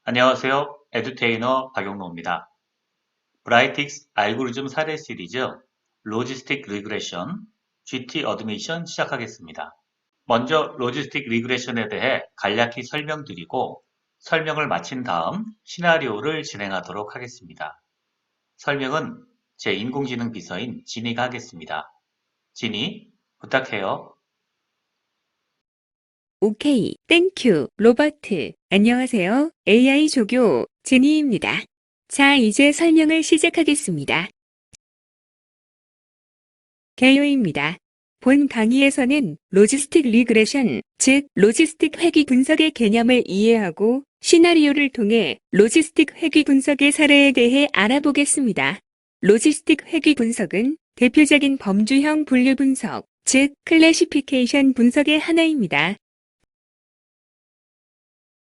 안녕하세요. 에듀테이너 박용로입니다. 브라이틱스 알고리즘 사례 시리즈 로지스틱 리그레션 GT 어드미션 시작하겠습니다. 먼저 로지스틱 리그레션에 대해 간략히 설명드리고 설명을 마친 다음 시나리오를 진행하도록 하겠습니다. 설명은 제 인공지능 비서인 지니가 하겠습니다. 지니, 부탁해요. 오케이, 땡큐, 로버트. 안녕하세요. AI 조교 제니입니다. 자, 이제 설명을 시작하겠습니다. 개요입니다. 본 강의에서는 로지스틱 리그레션, 즉 로지스틱 회귀 분석의 개념을 이해하고 시나리오를 통해 로지스틱 회귀 분석의 사례에 대해 알아보겠습니다. 로지스틱 회귀 분석은 대표적인 범주형 분류 분석, 즉 클래시피케이션 분석의 하나입니다.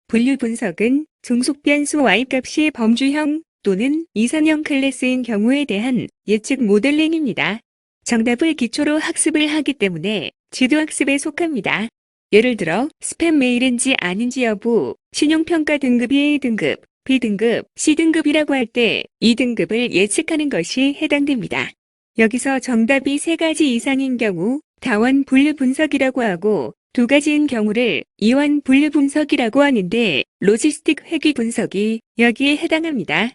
분류 분석은 종속 변수 Y값이 범주형 또는 이산형 클래스인 경우에 대한 예측 모델링입니다. 정답을 기초로 학습을 하기 때문에 지도학습에 속합니다. 예를 들어 스팸 메일인지 아닌지 여부, 신용평가 등급이 A등급, B등급, C등급이라고 할 때 이 등급을 예측하는 것이 해당됩니다. 여기서 정답이 3가지 이상인 경우 다원 분류 분석이라고 하고 2가지인 경우를 이원 분류 분석이라고 하는데 로지스틱 회귀 분석이 여기에 해당합니다.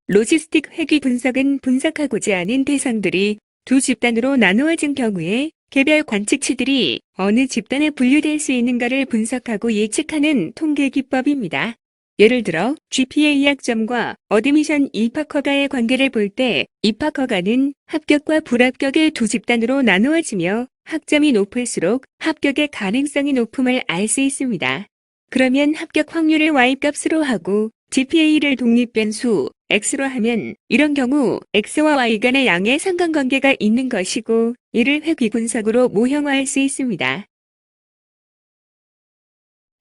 로지스틱 회귀 분석은 분석하고자 하는 대상들이 두 집단으로 나누어진 경우에 개별 관측치들이 어느 집단에 분류될 수 있는가를 분석하고 예측하는 통계 기법입니다. 예를 들어 GPA 학점과 어드미션 입학 허가의 관계를 볼 때 입학 허가는 합격과 불합격의 두 집단으로 나누어지며 학점이 높을수록 합격의 가능성이 높음을 알 수 있습니다. 그러면 합격 확률을 Y값으로 하고 GPA를 독립변수 X로 하면 이런 경우 X와 Y 간의 양의 상관관계가 있는 것이고 이를 회귀 분석으로 모형화할 수 있습니다.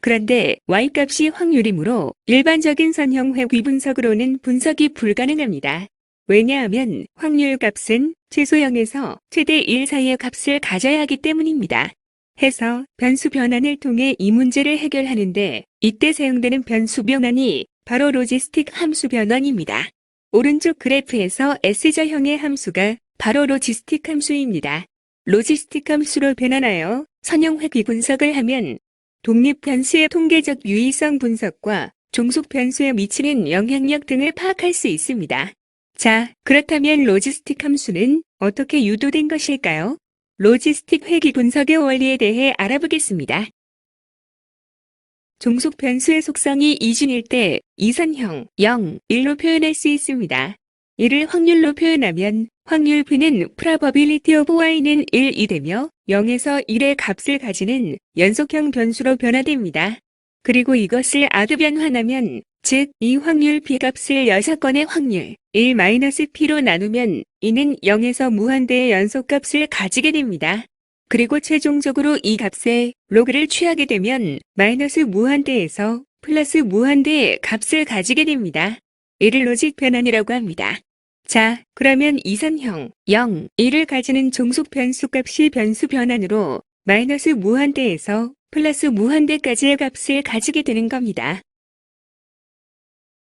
그런데 Y값이 확률이므로 일반적인 선형 회귀 분석으로는 분석이 불가능합니다. 왜냐하면 확률값은 최소 0에서 최대 1 사이의 값을 가져야 하기 때문입니다. 해서 변수 변환을 통해 이 문제를 해결하는데 이때 사용되는 변수 변환이 바로 로지스틱 함수 변환입니다. 오른쪽 그래프에서 S자형의 함수가 바로 로지스틱 함수입니다. 로지스틱 함수로 변환하여 선형 회귀 분석을 하면 독립 변수의 통계적 유의성 분석과 종속 변수에 미치는 영향력 등을 파악할 수 있습니다. 자, 그렇다면 로지스틱 함수는 어떻게 유도된 것일까요? 로지스틱 회귀 분석의 원리에 대해 알아보겠습니다. 종속 변수의 속성이 이중일 때 이선형 0, 1로 표현할 수 있습니다. 이를 확률로 표현하면 확률 V는 probability of Y는 1이 되며 0에서 1의 값을 가지는 연속형 변수로 변화됩니다. 그리고 이것을 아드 변환하면 즉 이 확률 B 값을 6건의 확률 1-P로 나누면 이는 0에서 무한대의 연속값을 가지게 됩니다. 그리고 최종적으로 이 값에 로그를 취하게 되면 마이너스 무한대에서 플러스 무한대의 값을 가지게 됩니다. 이를 로직 변환이라고 합니다. 자, 그러면 이선형 0, 1을 가지는 종속 변수 값이 변수 변환으로 마이너스 무한대에서 플러스 무한대까지의 값을 가지게 되는 겁니다.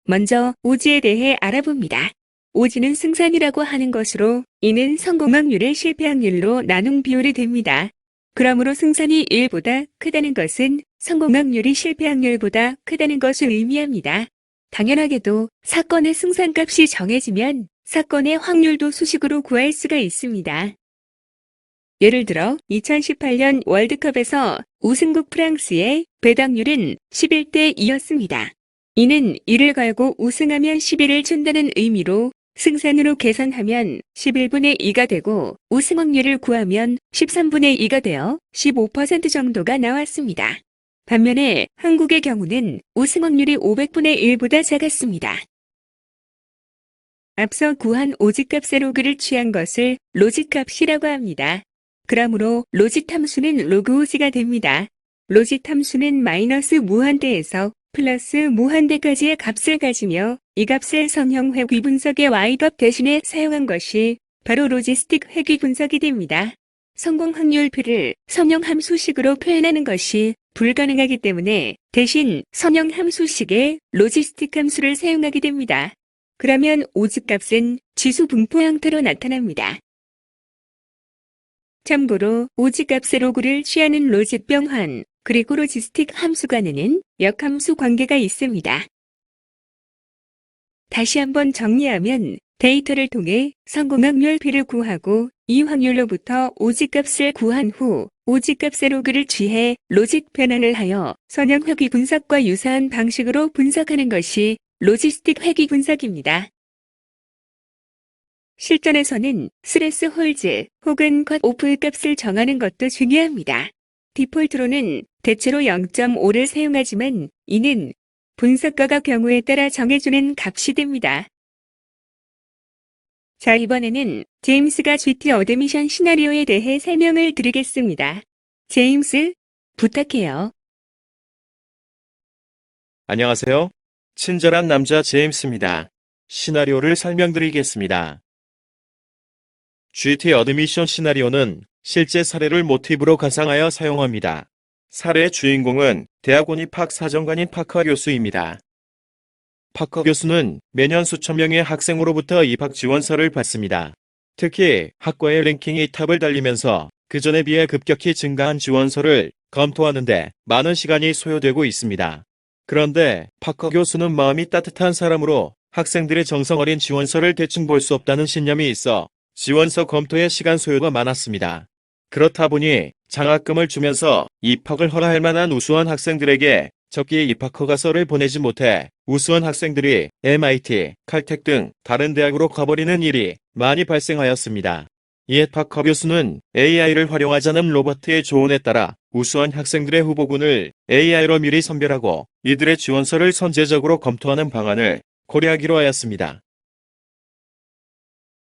먼저 오지에 대해 알아봅니다. 오지는 승산이라고 하는 것으로 이는 성공 확률을 실패 확률로 나눈 비율이 됩니다. 그러므로 승산이 1보다 크다는 것은 성공 확률이 실패 확률보다 크다는 것을 의미합니다. 당연하게도 사건의 승산값이 정해지면 사건의 확률도 수식으로 구할 수가 있습니다. 예를 들어 2018년 월드컵에서 우승국 프랑스의 배당률은 11대 2였습니다. 이는 이를 걸고 우승하면 11을 준다는 의미로 승산으로 계산하면 11분의 2가 되고 우승 확률을 구하면 13분의 2가 되어 15% 정도가 나왔습니다. 반면에 한국의 경우는 우승 확률이 500분의 1보다 작았습니다. 앞서 구한 오지값의 로그를 취한 것을 로지값이라고 합니다. 그러므로 로짓 함수는 로그 오지가 됩니다. 로짓 함수는 마이너스 무한대에서 플러스 무한대까지의 값을 가지며 이 값을 선형 회귀 분석의 Y값 대신에 사용한 것이 바로 로지스틱 회귀 분석이 됩니다. 성공 확률 P를 선형 함수식으로 표현하는 것이 불가능하기 때문에 대신 선형 함수식의 로지스틱 함수를 사용하게 됩니다. 그러면 오지값은 지수 분포 형태로 나타납니다. 참고로 오지값의 로그를 취하는 로짓병환 그리고 로지스틱 함수 간에는 역함수 관계가 있습니다. 다시 한번 정리하면 데이터를 통해 성공 확률 P를 구하고 이 확률로부터 오지값을 구한 후 오지값의 로그를 취해 로직 변환을 하여 선형 회귀 분석과 유사한 방식으로 분석하는 것이 로지스틱 회귀 분석입니다. 실전에서는 스레스 홀즈 혹은 컷 오프 값을 정하는 것도 중요합니다. 디폴트로는 대체로 0.5를 사용하지만 이는 분석가가 경우에 따라 정해주는 값이 됩니다. 자, 이번에는 제임스가 GT 어드미션 시나리오에 대해 설명을 드리겠습니다. 제임스, 부탁해요. 안녕하세요. 친절한 남자 제임스입니다. 시나리오를 설명드리겠습니다. GT 어드미션 시나리오는 실제 사례를 모티브로 가상하여 사용합니다. 사례의 주인공은 대학원 입학 사정관인 파커 교수입니다. 파커 교수는 매년 수천 명의 학생으로부터 입학 지원서를 받습니다. 특히 학과의 랭킹이 탑을 달리면서 그 전에 비해 급격히 증가한 지원서를 검토하는데 많은 시간이 소요되고 있습니다. 그런데 파커 교수는 마음이 따뜻한 사람으로 학생들의 정성 어린 지원서를 대충 볼 수 없다는 신념이 있어 지원서 검토에 시간 소요가 많았습니다. 그렇다 보니 장학금을 주면서 입학을 허락할 만한 우수한 학생들에게 적기에 입학 허가서를 보내지 못해 우수한 학생들이 MIT, 칼텍 등 다른 대학으로 가버리는 일이 많이 발생하였습니다. 이에 파커 교수는 AI를 활용하자는 로버트의 조언에 따라 우수한 학생들의 후보군을 AI로 미리 선별하고 이들의 지원서를 선제적으로 검토하는 방안을 고려하기로 하였습니다.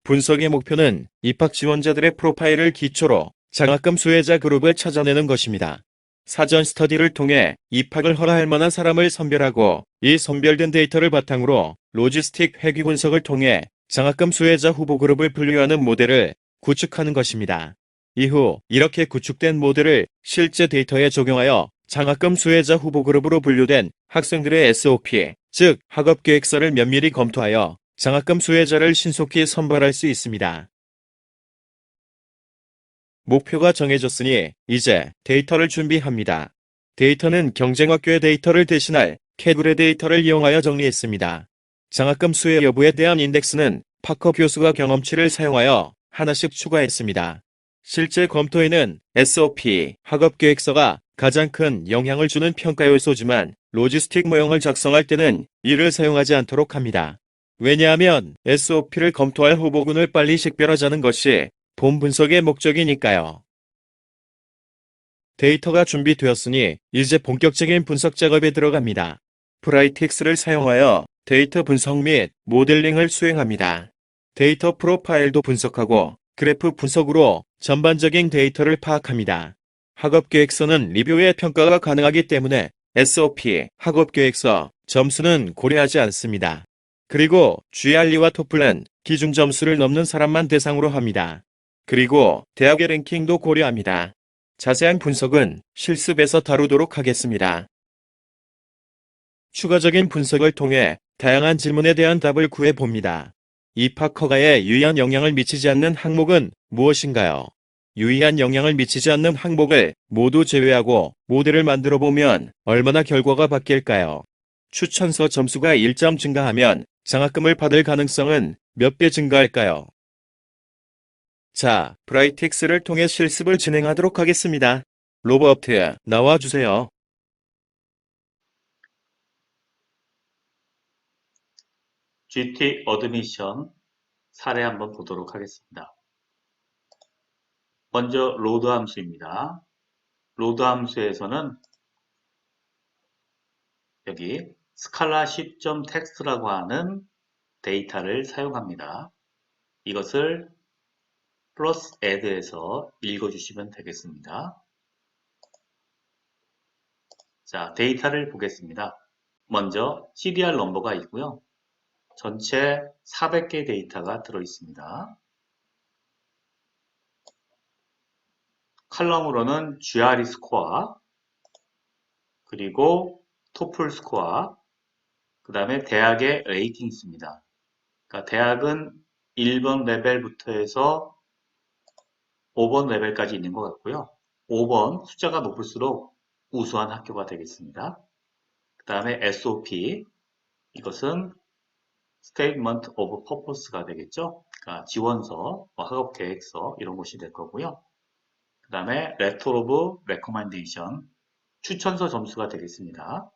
분석의 목표는 입학 지원자들의 프로파일을 기초로 장학금 수혜자 그룹을 찾아내는 것입니다. 사전 스터디를 통해 입학을 허락할 만한 사람을 선별하고 이 선별된 데이터를 바탕으로 로지스틱 회귀 분석을 통해 장학금 수혜자 후보 그룹을 분류하는 모델을 구축하는 것입니다. 이후 이렇게 구축된 모델을 실제 데이터에 적용하여 장학금 수혜자 후보 그룹으로 분류된 학생들의 SOP, 즉 학업계획서를 면밀히 검토하여 장학금 수혜자를 신속히 선발할 수 있습니다. 목표가 정해졌으니 이제 데이터를 준비합니다. 데이터는 경쟁학교의 데이터를 대신할 캐굴의 데이터를 이용하여 정리했습니다. 장학금 수혜 여부에 대한 인덱스는 파커 교수가 경험치를 사용하여 하나씩 추가했습니다. 실제 검토에는 SOP, 학업계획서가 가장 큰 영향을 주는 평가 요소지만 로지스틱 모형을 작성할 때는 이를 사용하지 않도록 합니다. 왜냐하면 SOP를 검토할 후보군을 빨리 식별하자는 것이 본 분석의 목적이니까요. 데이터가 준비되었으니 이제 본격적인 분석 작업에 들어갑니다. 브라이틱스를 사용하여 데이터 분석 및 모델링을 수행합니다. 데이터 프로파일도 분석하고 그래프 분석으로 전반적인 데이터를 파악합니다. 학업계획서는 리뷰의 평가가 가능하기 때문에 SOP, 학업계획서, 점수는 고려하지 않습니다. 그리고 GRE와 토플은 기준 점수를 넘는 사람만 대상으로 합니다. 그리고 대학의 랭킹도 고려합니다. 자세한 분석은 실습에서 다루도록 하겠습니다. 추가적인 분석을 통해 다양한 질문에 대한 답을 구해봅니다. 입학 허가에 유의한 영향을 미치지 않는 항목은 무엇인가요? 유의한 영향을 미치지 않는 항목을 모두 제외하고 모델을 만들어 보면 얼마나 결과가 바뀔까요? 추천서 점수가 1점 증가하면 장학금을 받을 가능성은 몇 배 증가할까요? 자, 브라이틱스를 통해 실습을 진행하도록 하겠습니다. 로버트, 나와주세요. GT 어드미션 사례 한번 보도록 하겠습니다. 먼저 로드 함수입니다. 로드 함수에서는 여기 scholarship.text라고 하는 데이터를 사용합니다. 이것을 플러스 add에서 읽어주시면 되겠습니다. 자, 데이터를 보겠습니다. 먼저 CDR 넘버가 있고요. 전체 400개 데이터가 들어있습니다. 칼럼으로는 GRE 스코어, 그리고 토플 스코어, 그 다음에 대학의 레이팅 있습니다. 그러니까 대학은 1번 레벨부터 해서 5번 레벨까지 있는 것 같고요. 5번 숫자가 높을수록 우수한 학교가 되겠습니다. 그 다음에 SOP, 이것은 Statement of Purpose가 되겠죠. 그러니까 지원서, 학업 계획서 이런 것이 될 거고요. 그 다음에 Letter of Recommendation, 추천서 점수가 되겠습니다.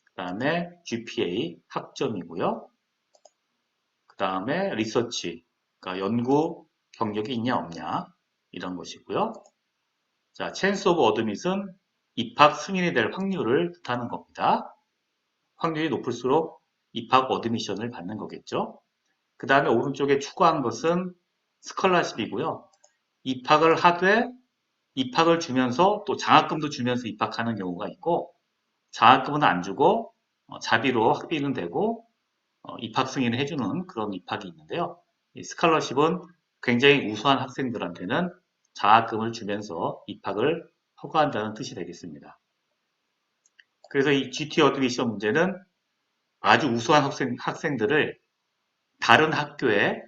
그 다음에 GPA, 학점이고요. 그 다음에 리서치, 그러니까 연구 경력이 있냐 없냐 이런 것이고요. 자, Chance of Admit은 입학 승인이 될 확률을 뜻하는 겁니다. 확률이 높을수록 입학 어드미션을 받는 거겠죠. 그 다음에 오른쪽에 추가한 것은 스컬러십이고요. 입학을 하되 입학을 주면서 또 장학금도 주면서 입학하는 경우가 있고 장학금은 안 주고 자비로 학비는 되고 입학 승인을 해주는 그런 입학이 있는데요. 이 스칼러십은 굉장히 우수한 학생들한테는 장학금을 주면서 입학을 허가한다는 뜻이 되겠습니다. 그래서 이 GT 어드미션 문제는 아주 우수한 학생들을 다른 학교에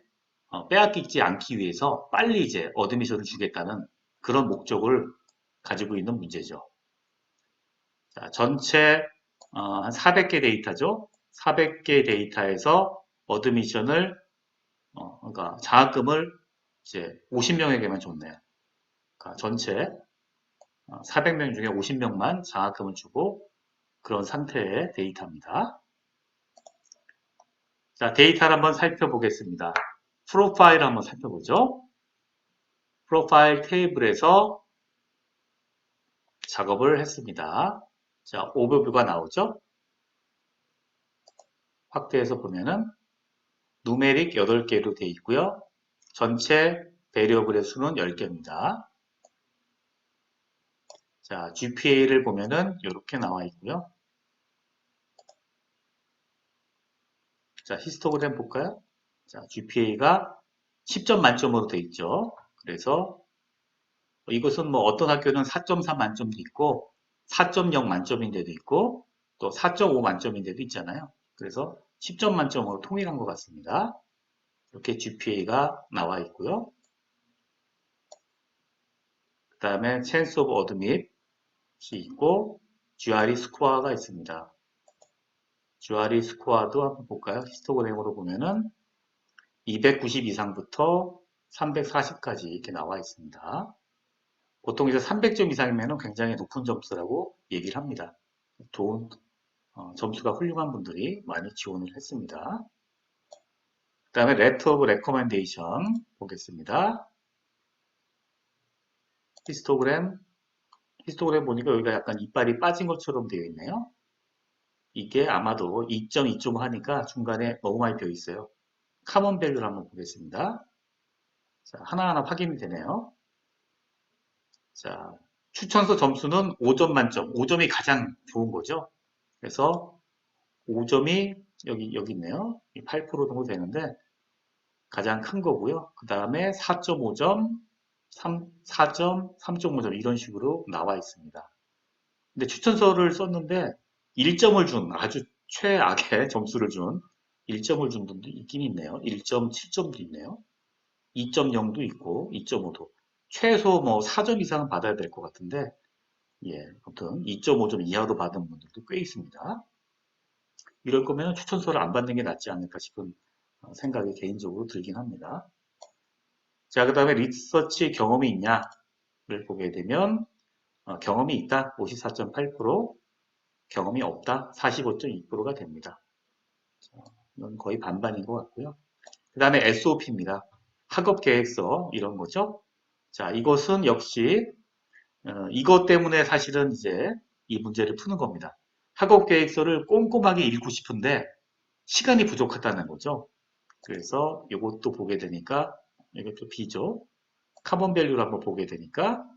빼앗기지 않기 위해서 빨리 이제 어드미션을 주겠다는 그런 목적을 가지고 있는 문제죠. 자, 전체 한 400개 데이터죠. 400개 데이터에서 어드미션을 그러니까 장학금을 이제 50명에게만 줬네요. 그러니까 전체 400명 중에 50명만 장학금을 주고 그런 상태의 데이터입니다. 자, 데이터를 한번 살펴보겠습니다. 프로파일을 한번 살펴보죠. 프로파일 테이블에서 작업을 했습니다. 자, 오버뷰가 나오죠. 확대해서 보면은 누메릭 8개로 되어 있고요. 전체 베리어블의 수는 10개입니다. 자, GPA를 보면은 이렇게 나와 있고요. 자, 히스토그램 볼까요? 자, GPA가 10점 만점으로 되어 있죠. 그래서 이것은 뭐 어떤 학교는 4.3 만점도 있고 4.0 만점인데도 있고 또 4.5 만점인데도 있잖아요. 그래서 10점 만점으로 통일한 것 같습니다. 이렇게 GPA가 나와 있고요. 그 다음에 Chance of Admit이 있고 GRE 스코어가 있습니다. GRE 스코어도 한번 볼까요? 히스토그램으로 보면은 290 이상부터 340까지 이렇게 나와 있습니다. 보통 이제 300점 이상이면 굉장히 높은 점수라고 얘기를 합니다. 좋은 점수가 훌륭한 분들이 많이 지원을 했습니다. 그 다음에 Letter of Recommendation 보겠습니다. 히스토그램 보니까 여기가 약간 이빨이 빠진 것처럼 되어 있네요. 이게 아마도 2.2점 하니까 중간에 너무 많이 비어 있어요. 카먼 밸류를 한번 보겠습니다. 자, 하나하나 확인이 되네요. 자, 추천서 점수는 5점 만점. 5점이 가장 좋은 거죠. 그래서 5점이 여기 있네요. 8% 정도 되는데 가장 큰 거고요. 그 다음에 4.5점, 4점, 3.5점 이런 식으로 나와 있습니다. 근데 추천서를 썼는데 1점을 준 아주 최악의 점수를 준 1점을 준 분도 있긴 있네요. 1.7점도 있네요. 2.0도 있고 2.5도. 최소 뭐 4점 이상은 받아야 될 것 같은데 예, 아무튼 2.5점 이하도 받은 분들도 꽤 있습니다. 이럴 거면 추천서를 안 받는 게 낫지 않을까 싶은 생각이 개인적으로 들긴 합니다. 자, 그 다음에 리서치 경험이 있냐를 보게 되면 경험이 있다 54.8%, 경험이 없다 45.2%가 됩니다. 이건 거의 반반인 것 같고요. 그 다음에 SOP입니다. 학업 계획서 이런 거죠. 자, 이것은 역시 이것 때문에 사실은 이제 이 문제를 푸는 겁니다. 학업 계획서를 꼼꼼하게 읽고 싶은데 시간이 부족하다는 거죠. 그래서 이것도 보게 되니까 이것도 B죠. 카본 밸류를 한번 보게 되니까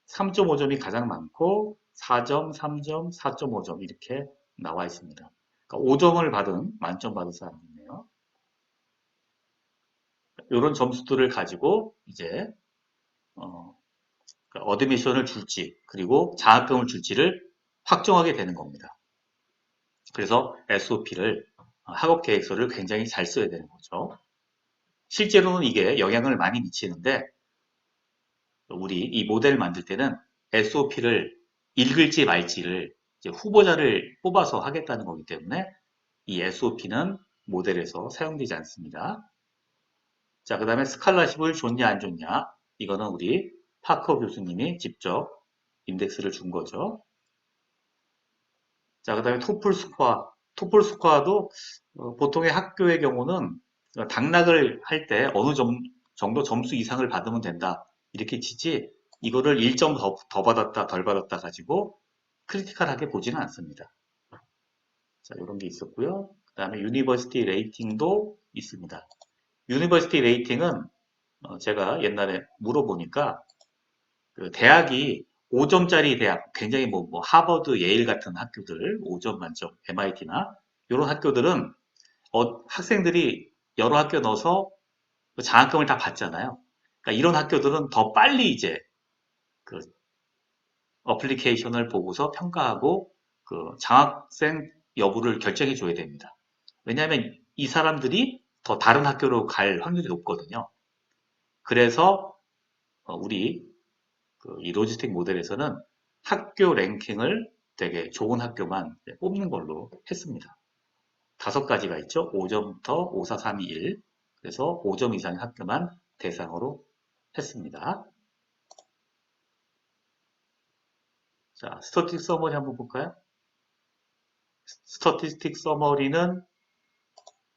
3.5점이 가장 많고 4점, 3점, 4.5점 이렇게 나와 있습니다. 그러니까 5점을 받은 만점 받은 사람이 있네요. 이런 점수들을 가지고 이제 어드미션을 줄지 그리고 장학금을 줄지를 확정하게 되는 겁니다. 그래서 SOP를 학업 계획서를 굉장히 잘 써야 되는 거죠. 실제로는 이게 영향을 많이 미치는데 우리 이 모델을 만들 때는 SOP를 읽을지 말지를 이제 후보자를 뽑아서 하겠다는 거기 때문에 이 SOP는 모델에서 사용되지 않습니다. 자, 그 다음에 스칼라십을 좋냐 안 좋냐 이거는 우리 파커 교수님이 직접 인덱스를 준 거죠. 자, 그 다음에 토플 스코어. 토플 스코어도 보통의 학교의 경우는 당락을 할 때 어느 정도 점수 이상을 받으면 된다. 이렇게 치지 이거를 1점 더 받았다 덜 받았다 가지고 크리티컬하게 보지는 않습니다. 자, 이런 게 있었고요. 그 다음에 유니버시티 레이팅도 있습니다. 유니버시티 레이팅은 제가 옛날에 물어보니까 그 대학이 5점짜리 대학, 굉장히 뭐 하버드, 예일 같은 학교들, 5점 만점, MIT나 이런 학교들은 학생들이 여러 학교 넣어서 그 장학금을 다 받잖아요. 그러니까 이런 학교들은 더 빨리 이제 그 어플리케이션을 보고서 평가하고 그 장학생 여부를 결정해 줘야 됩니다. 왜냐하면 이 사람들이 더 다른 학교로 갈 확률이 높거든요. 그래서 우리 이 로지스틱 모델에서는 학교 랭킹을 되게 좋은 학교만 뽑는 걸로 했습니다. 5가지가 있죠. 5점부터 5, 4, 3, 2, 1. 그래서 5점 이상의 학교만 대상으로 했습니다. 자, 스태티스틱 서머리 한번 볼까요? 스태티스틱 서머리는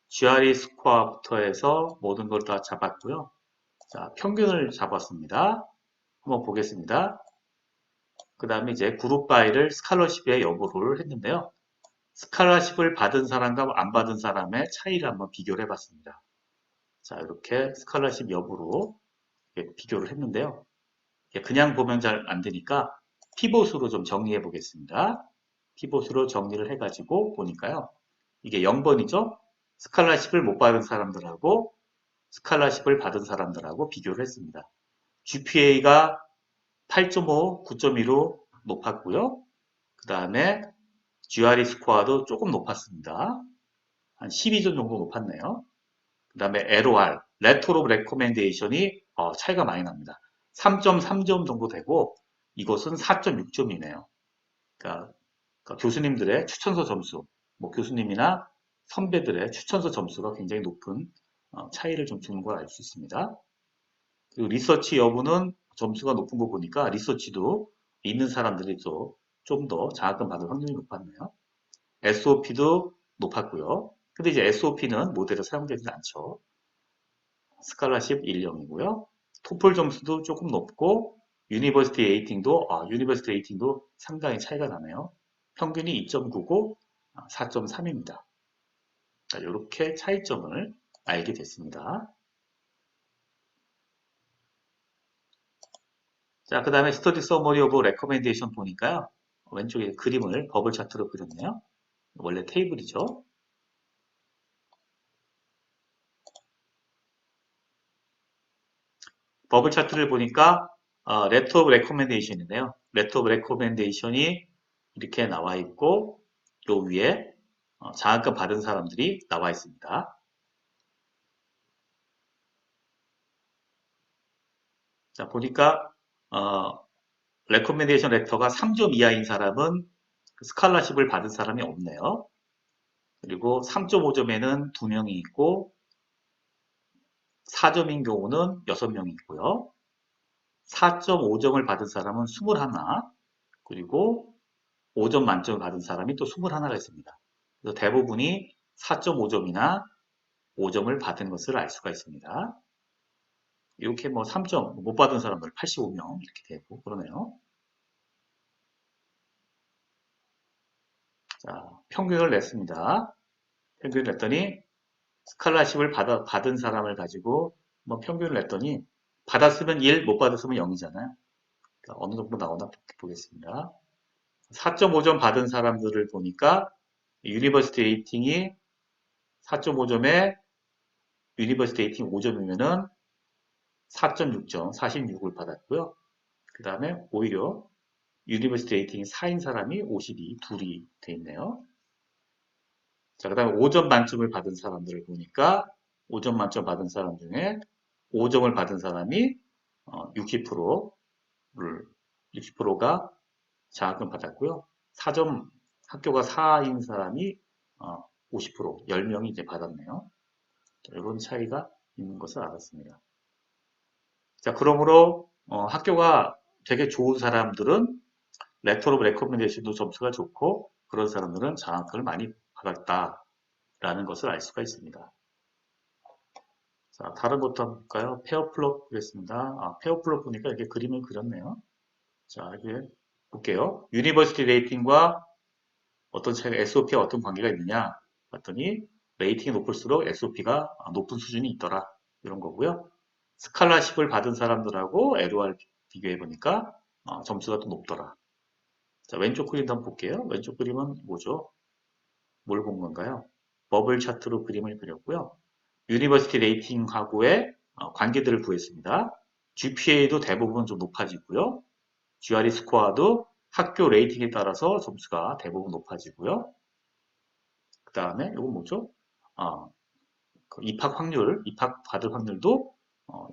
GRE 스코어부터 해서 모든 걸 다 잡았고요. 자, 평균을 잡았습니다. 한번 보겠습니다. 그 다음에 이제 그룹 바이를 스칼러십의 여부를 했는데요. 스칼러십을 받은 사람과 안 받은 사람의 차이를 한번 비교를 해봤습니다. 자, 이렇게 스칼러십 여부로 비교를 했는데요. 그냥 보면 잘 안 되니까 피봇으로 좀 정리해 보겠습니다. 피봇으로 정리를 해가지고 보니까요. 이게 0번이죠? 스칼러십을 못 받은 사람들하고 스칼러십을 받은 사람들하고 비교를 했습니다. GPA가 8.5, 9.2로 높았고요. 그 다음에 GRE 스코어도 조금 높았습니다. 한 12점 정도 높았네요. 그 다음에 LOR, Letter of Recommendation이 차이가 많이 납니다. 3.3점 정도 되고 이것은 4.6점이네요. 그러니까 교수님들의 추천서 점수, 뭐 교수님이나 선배들의 추천서 점수가 굉장히 높은 차이를 좀 주는 걸 알 수 있습니다. 그리고 리서치 여부는 점수가 높은 거 보니까 리서치도 있는 사람들이 좀 더 장학금 받을 확률이 높았네요. SOP도 높았고요. 근데 이제 SOP는 모델에 사용되지 않죠. 스칼라십 1.0이고요. 토플 점수도 조금 높고 유니버시티 레이팅도 상당히 차이가 나네요. 평균이 2.9고 4.3입니다. 이렇게 차이점을 알게 됐습니다. 자, 그 다음에 스터디 서머리 오브 레커멘데이션 보니까요. 왼쪽에 그림을 버블 차트로 그렸네요. 원래 테이블이죠. 버블 차트를 보니까 레터 오브 레커멘데이션인데요. 레터 오브 레커멘데이션이 이렇게 나와 있고 요 위에 장학금 받은 사람들이 나와 있습니다. 자, 보니까 레커멘데이션 레터가 3점 이하인 사람은 스칼라십을 받은 사람이 없네요. 그리고 3.5점에는 2명이 있고 4점인 경우는 6명이 있고요. 4.5점을 받은 사람은 21, 그리고 5점 만점을 받은 사람이 또 21가 있습니다. 그래서 대부분이 4.5점이나 5점을 받은 것을 알 수가 있습니다. 이렇게 뭐 3점 못 받은 사람들 85명 이렇게 되고 그러네요. 자, 평균을 냈습니다. 평균을 냈더니 스칼라십을 받은 사람을 가지고 뭐 평균을 냈더니 받았으면 1, 못 받았으면 0이잖아요. 그러니까 어느 정도 나오나 보겠습니다. 4.5점 받은 사람들을 보니까 유니버시티 레이팅이 4.5점에 유니버시티 레이팅 5점이면은 4.6점, 46을 받았고요. 그 다음에 오히려 유니버시티 레이팅이 4인 사람이 52, 둘이 돼 있네요. 자, 그 다음에 5점 만점을 받은 사람들을 보니까 5점 만점 받은 사람 중에 5점을 받은 사람이 60%를 60%가 장학금 받았고요. 4점 학교가 4인 사람이 50%, 10명이 이제 받았네요. 이런 차이가 있는 것을 알았습니다. 자, 그러므로 학교가 되게 좋은 사람들은 레터 오브 레코멘데이션도 점수가 좋고 그런 사람들은 장학금을 많이 받았다라는 것을 알 수가 있습니다. 자, 다른 것도 한번 볼까요? 페어플롭 보겠습니다. 페어플롭 보니까 이렇게 그림을 그렸네요. 자, 이게 볼게요. 유니버시티 레이팅과 어떤 차이가 SOP와 어떤 관계가 있느냐 봤더니 레이팅이 높을수록 SOP가 높은 수준이 있더라. 이런 거고요. 스칼라십을 받은 사람들하고 LOR 비교해 보니까 점수가 또 높더라. 자, 왼쪽 그림도 한번 볼게요. 왼쪽 그림은 뭐죠? 뭘 본 건가요? 버블 차트로 그림을 그렸고요. 유니버시티 레이팅하고의 관계들을 구했습니다. GPA도 대부분 좀 높아지고요. GRE 스코어도 학교 레이팅에 따라서 점수가 대부분 높아지고요. 그 다음에 이건 뭐죠? 그 입학 확률, 입학 받을 확률도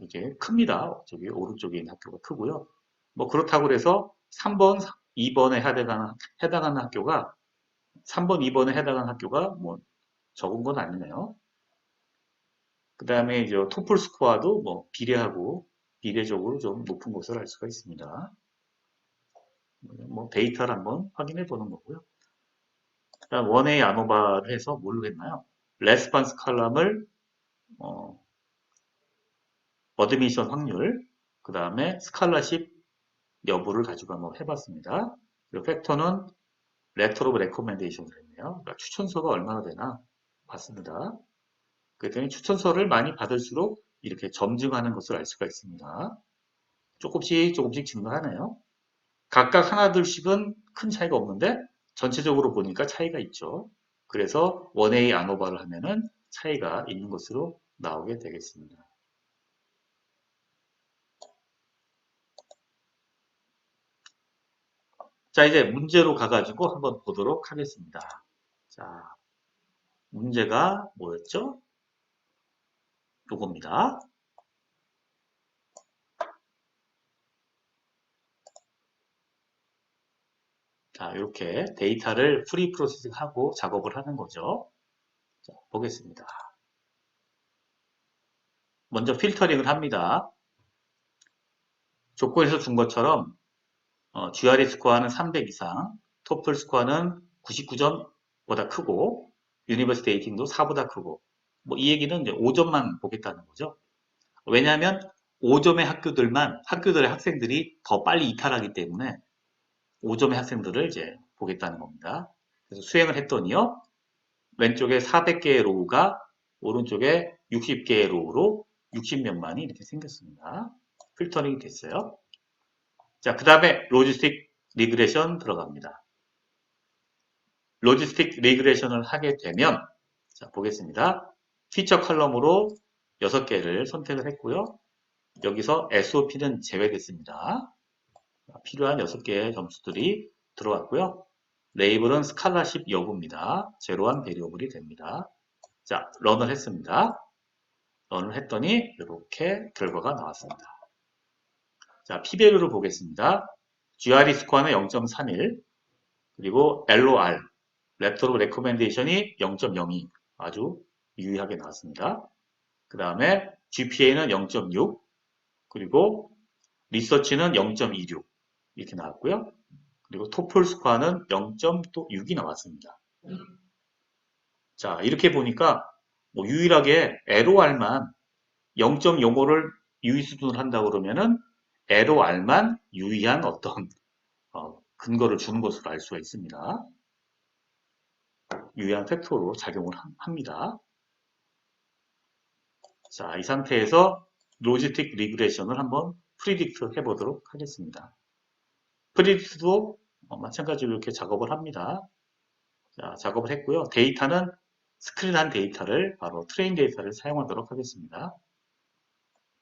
이게 큽니다. 저기 오른쪽에 있는 학교가 크고요. 뭐 그렇다고 해서 3번, 2번에 해당하는 학교가 3번, 2번에 해당하는 학교가 뭐 적은 건 아니네요. 그 다음에 이제 토플 스코어도 뭐 비례적으로 좀 높은 것을 알 수가 있습니다. 뭐 데이터를 한번 확인해 보는 거고요. 그다음 원웨이 아노바를 해서 뭘로 했나요? 레스판스 칼럼을 어드미션 확률, 그 다음에 스칼라십 여부를 가지고 한번 해봤습니다. 그리고 팩터는 레터 오브 레코멘데이션을 했네요. 그러니까 추천서가 얼마나 되나 봤습니다. 그랬더니 추천서를 많이 받을수록 이렇게 점증하는 것을 알 수가 있습니다. 조금씩 증가하네요. 각각 하나둘씩은 큰 차이가 없는데 전체적으로 보니까 차이가 있죠. 그래서 원웨이 아노바를 하면은 차이가 있는 것으로 나오게 되겠습니다. 자, 이제 문제로 가가지고 한번 보도록 하겠습니다. 자, 문제가 뭐였죠? 요겁니다. 자, 이렇게 데이터를 프리 프로세싱하고 작업을 하는 거죠. 자, 보겠습니다. 먼저 필터링을 합니다. 조건에서 준 것처럼 GRE 스코어는 300 이상, 토플 스코어는 99점보다 크고, 유니버시티 레이팅도 4보다 크고, 뭐 이 얘기는 이제 5점만 보겠다는 거죠. 왜냐하면 5점의 학교들의 학생들이 더 빨리 이탈하기 때문에 5점의 학생들을 이제 보겠다는 겁니다. 그래서 수행을 했더니요, 왼쪽에 400개의 로우가 오른쪽에 60개의 로우로 60몇만이 이렇게 생겼습니다. 필터링이 됐어요. 자, 그 다음에 로지스틱 리그레션 들어갑니다. 로지스틱 리그레션을 하게 되면, 자, 보겠습니다. 피처 컬럼으로 6개를 선택을 했고요. 여기서 SOP는 제외됐습니다. 필요한 6개의 점수들이 들어왔고요. 레이블은 스칼라십 여부입니다. 제로한 베리어블이 됩니다. 자, 런을 했습니다. 런을 했더니 이렇게 결과가 나왔습니다. 자, P밸류를 보겠습니다. GRE 스코어는 0.31, 그리고 LOR, 레터 오브 레코멘데이션이 0.02, 아주 유의하게 나왔습니다. 그 다음에 GPA는 0.6, 그리고 리서치는 0.26 이렇게 나왔고요. 그리고 토플 스코어는 0.6이 나왔습니다. 자, 이렇게 보니까 뭐 유일하게 LOR만 0.05를 유의 수준을 한다 그러면은 LOR만 유의한 어떤 근거를 주는 것으로 알 수가 있습니다. 유의한 팩터로 작용을 합니다. 자, 이 상태에서 로지스틱 리그레션을 한번 프리딕트 해보도록 하겠습니다. 프리딕트도 마찬가지로 이렇게 작업을 합니다. 자, 작업을 했고요. 데이터는 스크린한 데이터를 바로 트레인 데이터를 사용하도록 하겠습니다.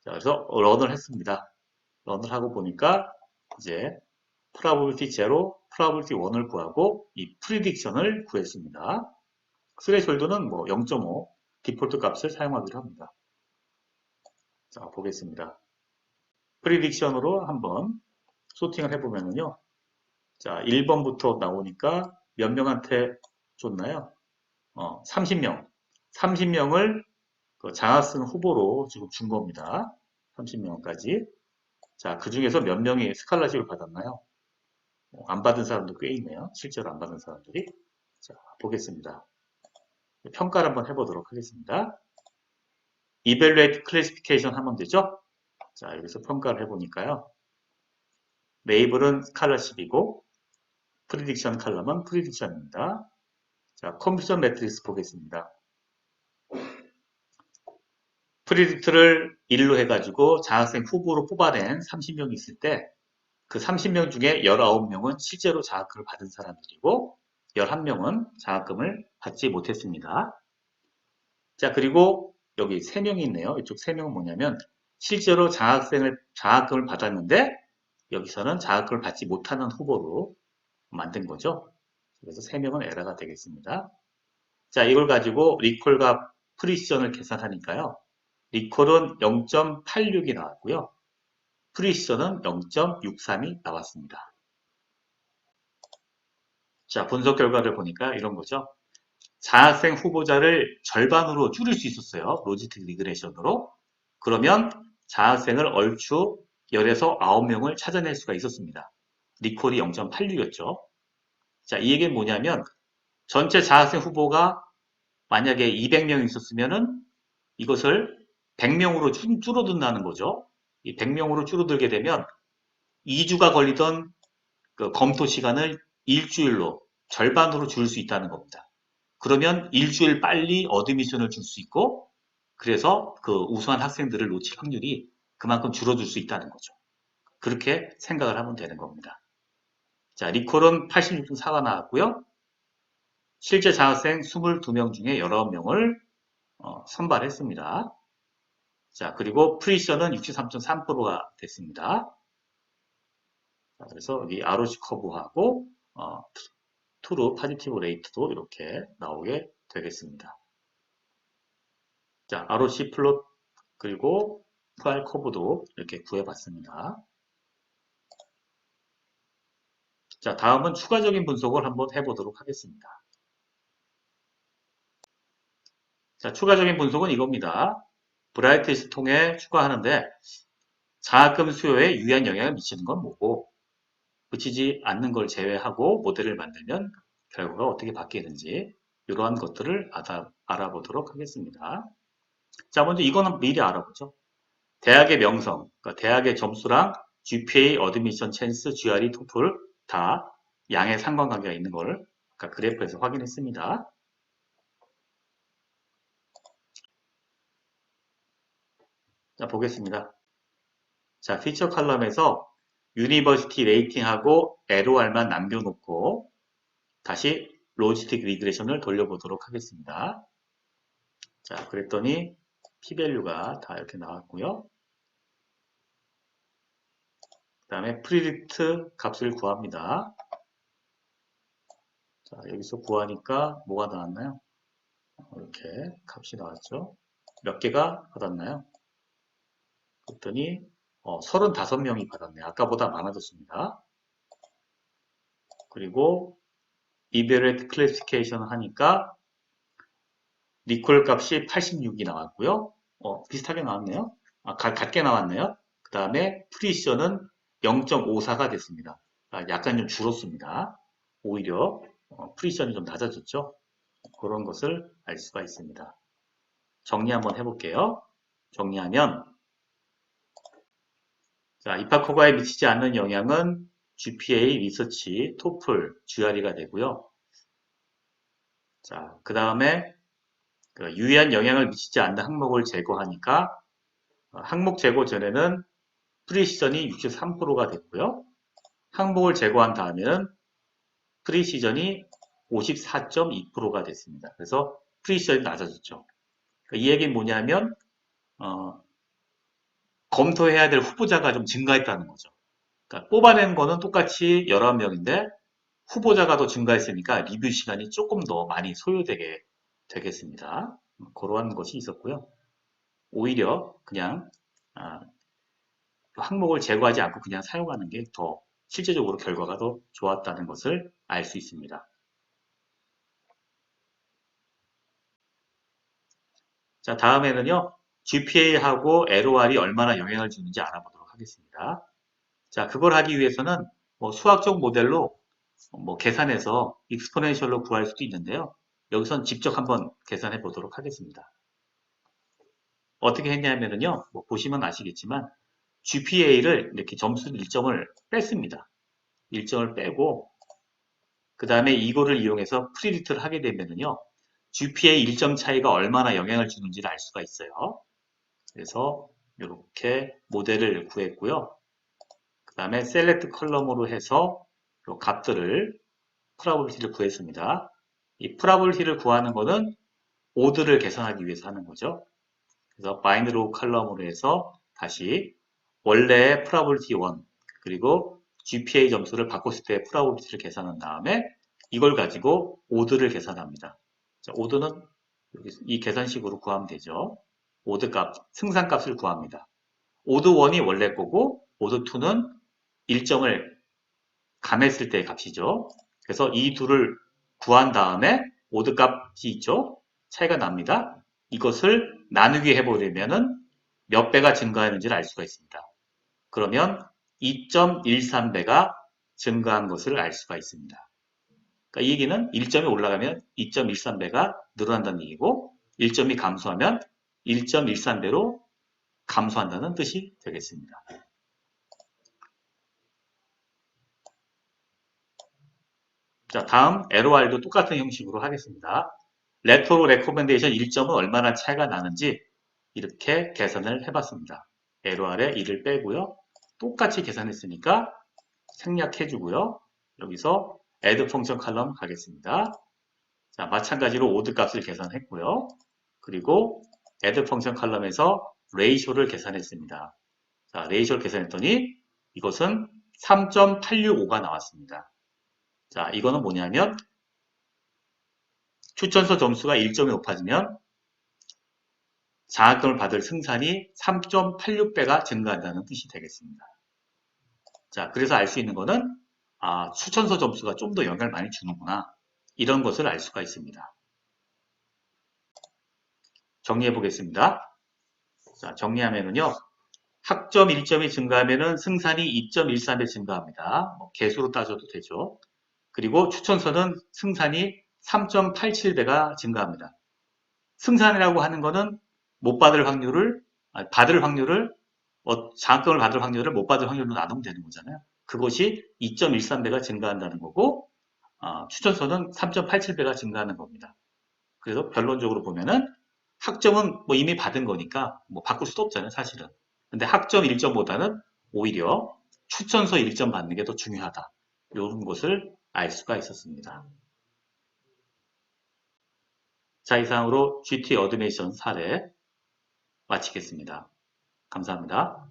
자, 그래서 런을 했습니다. 런을 하고 보니까 이제 probability 0, probability 1을 구하고 이 prediction을 구했습니다. 스레졸드는 뭐 0.5 디폴트 값을 사용하기로 합니다. 자, 보겠습니다. prediction으로 한번 소팅을 해보면요. 자, 1번부터 나오니까 몇 명한테 줬나요? 30명. 30명을 그 장학생 후보로 지금 준 겁니다. 30명까지. 자, 그 중에서 몇 명이 스칼라십을 받았나요? 안 받은 사람도 꽤 있네요. 실제로 안 받은 사람들이. 자, 보겠습니다. 평가를 한번 해보도록 하겠습니다. Evaluate Classification 하면 되죠? 자, 여기서 평가를 해보니까요. 레이블은 스칼라십이고, 프리딕션 칼럼은 프리딕션입니다. 자, 컴퓨전 매트릭스 보겠습니다. 프리딕트를 1로 해가지고 장학생 후보로 뽑아낸 30명이 있을 때 그 30명 중에 19명은 실제로 장학금을 받은 사람들이고 11명은 장학금을 받지 못했습니다. 자, 그리고 여기 3명이 있네요. 이쪽 3명은 뭐냐면 실제로 장학금을 받았는데 여기서는 장학금을 받지 못하는 후보로 만든 거죠. 그래서 3명은 에러가 되겠습니다. 자, 이걸 가지고 리콜과 프리시전을 계산하니까요. 리콜은 0.86이 나왔고요. 프리시전은 0.63이 나왔습니다. 자, 분석 결과를 보니까 이런 거죠. 장학생 후보자를 절반으로 줄일 수 있었어요. 로지스틱 리그레션으로. 그러면 장학생을 얼추 10에서 9명을 찾아낼 수가 있었습니다. 리콜이 0.86이었죠. 자, 이 얘기는 뭐냐면 전체 장학생 후보가 만약에 200명이 있었으면은 이것을 100명으로 줄어든다는 거죠. 이 100명으로 줄어들게 되면 2주가 걸리던 그 검토 시간을 일주일로 절반으로 줄일 수 있다는 겁니다. 그러면 일주일 빨리 어드미션을 줄 수 있고 그래서 그 우수한 학생들을 놓칠 확률이 그만큼 줄어들 수 있다는 거죠. 그렇게 생각을 하면 되는 겁니다. 자, 리콜은 86.4가 나왔고요. 실제 장학생 22명 중에 19명을 선발했습니다. 자, 그리고 프리셔는 63.3%가 됐습니다. 자, 그래서 여기 ROC 커브하고 트루 파지티브 레이트도 이렇게 나오게 되겠습니다. 자, ROC 플롯 그리고 프라이 커브도 이렇게 구해봤습니다. 자, 다음은 추가적인 분석을 한번 해보도록 하겠습니다. 자, 추가적인 분석은 이겁니다. 브라이트리스트 통해 추가하는데 장학금 수요에 유의한 영향을 미치는 건 뭐고 미치지 않는 걸 제외하고 모델을 만들면 결과가 어떻게 바뀌는지 이러한 것들을 알아보도록 하겠습니다. 자, 먼저 이거는 미리 알아보죠. 대학의 명성, 그러니까 대학의 점수랑 GPA, 어드미션 찬스, GRE, 토플 다 양의 상관관계가 있는 걸 아까 그래프에서 확인했습니다. 자, 보겠습니다. 자, 피처 칼럼에서 유니버시티 레이팅하고 LOR만 남겨놓고 다시 로지스틱 리그레션을 돌려보도록 하겠습니다. 자, 그랬더니 p-밸류가 다 이렇게 나왔고요. 그 다음에 프리딕트 값을 구합니다. 자, 여기서 구하니까 뭐가 나왔나요? 이렇게 값이 나왔죠. 몇 개가 받았나요? 그랬더니 35명이 받았네요. 아까보다 많아졌습니다. 그리고 Evaluate Classification 하니까 리콜 값이 86이 나왔고요. 비슷하게 나왔네요. 같게 나왔네요. 그 다음에 프리시전은 0.54가 됐습니다. 약간 좀 줄었습니다. 오히려 프리시전이 좀 낮아졌죠. 그런 것을 알 수가 있습니다. 정리 한번 해볼게요. 정리하면 자, 입학 허가에 미치지 않는 영향은 GPA, 리서치, 토플, GRE가 되고요. 자, 그 다음에 유의한 영향을 미치지 않는 항목을 제거하니까 항목 제거 전에는 프리시전이 63%가 됐고요. 항목을 제거한 다음에는 프리시전이 54.2%가 됐습니다. 그래서 프리시전이 낮아졌죠. 이 얘기는 뭐냐면 검토해야 될 후보자가 좀 증가했다는 거죠. 그러니까 뽑아낸 거는 똑같이 11명인데 후보자가 더 증가했으니까 리뷰 시간이 조금 더 많이 소요되게 되겠습니다. 그러한 것이 있었고요. 오히려 그냥 항목을 제거하지 않고 그냥 사용하는 게 더 실제적으로 결과가 더 좋았다는 것을 알 수 있습니다. 자, 다음에는요. GPA하고 LOR이 얼마나 영향을 주는지 알아보도록 하겠습니다. 자, 그걸 하기 위해서는 뭐 수학적 모델로 뭐 계산해서 익스포넨셜로 구할 수도 있는데요. 여기선 직접 한번 계산해 보도록 하겠습니다. 어떻게 했냐면요. 뭐 보시면 아시겠지만 GPA를 이렇게 점수 1점을 뺐습니다. 1점을 빼고 그 다음에 이거를 이용해서 프리디트를 하게 되면요. GPA 1점 차이가 얼마나 영향을 주는지를 알 수가 있어요. 그래서 이렇게 모델을 구했고요. 그 다음에 셀렉트 컬럼으로 해서 이 값들을 프라버빌티를 구했습니다. 이 프라버빌티를 구하는 거는 오드를 계산하기 위해서 하는 거죠. 그래서 바인드 로우 컬럼으로 해서 다시 원래의 프라버빌티 1 그리고 GPA 점수를 바꿨을 때 프라버빌티를 계산한 다음에 이걸 가지고 오드를 계산합니다. 자, 오드는 이 계산식으로 구하면 되죠. 오드 값, 승산 값을 구합니다. 오드 1이 원래 거고 오드 2는 1점을 감했을 때의 값이죠. 그래서 이 둘을 구한 다음에 오드 값이 있죠. 차이가 납니다. 이것을 나누기 해버리면은 몇 배가 증가하는지를 알 수가 있습니다. 그러면 2.13배가 증가한 것을 알 수가 있습니다. 그러니까 이 얘기는 1점이 올라가면 2.13배가 늘어난다는 얘기고 1점이 감소하면 1.13배로 감소한다는 뜻이 되겠습니다. 자, 다음 LOR도 똑같은 형식으로 하겠습니다. 레터로 레코멘데이션 1점은 얼마나 차이가 나는지 이렇게 계산을 해봤습니다. LOR에 1을 빼고요. 똑같이 계산했으니까 생략해주고요. 여기서 add 펑션 칼럼 가겠습니다. 자, 마찬가지로 오드 값을 계산했고요. 그리고 add 펑션 칼럼에서 레이쇼를 계산했습니다. 자, 레이쇼를 계산했더니 이것은 3.865가 나왔습니다. 자, 이거는 뭐냐면 추천서 점수가 1점이 높아지면 장학금을 받을 승산이 3.86배가 증가한다는 뜻이 되겠습니다. 자, 그래서 알 수 있는 거는 추천서 점수가 좀 더 영향을 많이 주는구나. 이런 것을 알 수가 있습니다. 정리해 보겠습니다. 자, 정리하면은요. 학점 1점이 증가하면은 승산이 2.13배 증가합니다. 뭐 개수로 따져도 되죠. 그리고 추천서는 승산이 3.87배가 증가합니다. 승산이라고 하는 거는 못 받을 확률을, 받을 확률을, 장학금을 받을 확률을 못 받을 확률로 나누면 되는 거잖아요. 그것이 2.13배가 증가한다는 거고, 추천서는 3.87배가 증가하는 겁니다. 그래서 결론적으로 보면은 학점은 뭐 이미 받은 거니까 뭐 바꿀 수도 없잖아요, 사실은. 근데 학점 1점보다는 오히려 추천서 1점 받는 게 더 중요하다. 이런 것을 알 수가 있었습니다. 자, 이상으로 GT 어드메이션 사례 마치겠습니다. 감사합니다.